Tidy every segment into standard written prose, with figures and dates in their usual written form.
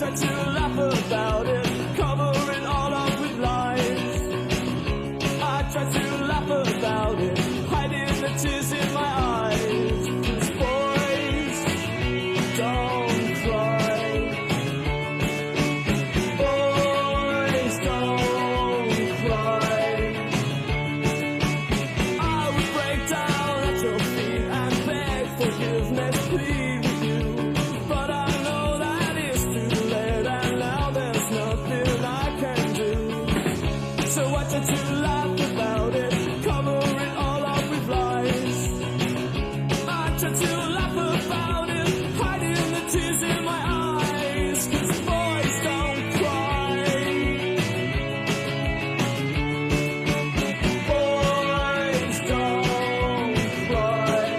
tried to laugh about it, cover it all up with lies. I tried to laugh about it, hiding the tears in my eyes. 'Cause boys don't cry. Boys don't cry. I would break down at your feet and beg forgiveness, plead with you. But I know that it's too late and now there's nothing I can do. So I try to laugh about it, cover it all up with lies. I try to laugh about it, hiding the tears in my eyes. 'Cause boys don't cry. Boys don't cry.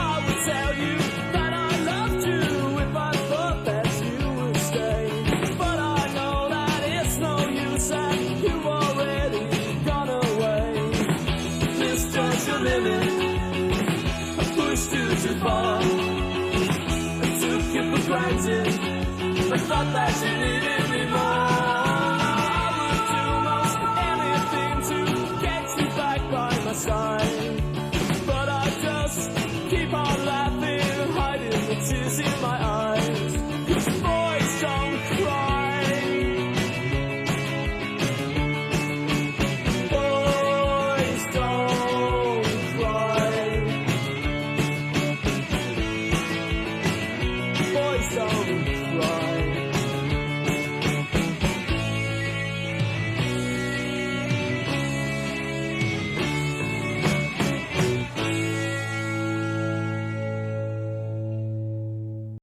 I would tell you that I loved you if I thought that you would stay. But I know that it's no use and you've already gone away. Misjudged your limit, I pushed you too far. I took you for granted, I thought that you needed me more. I would do most anything to get you back by my side. But I just keep on laughing, hiding the tears in my eyes.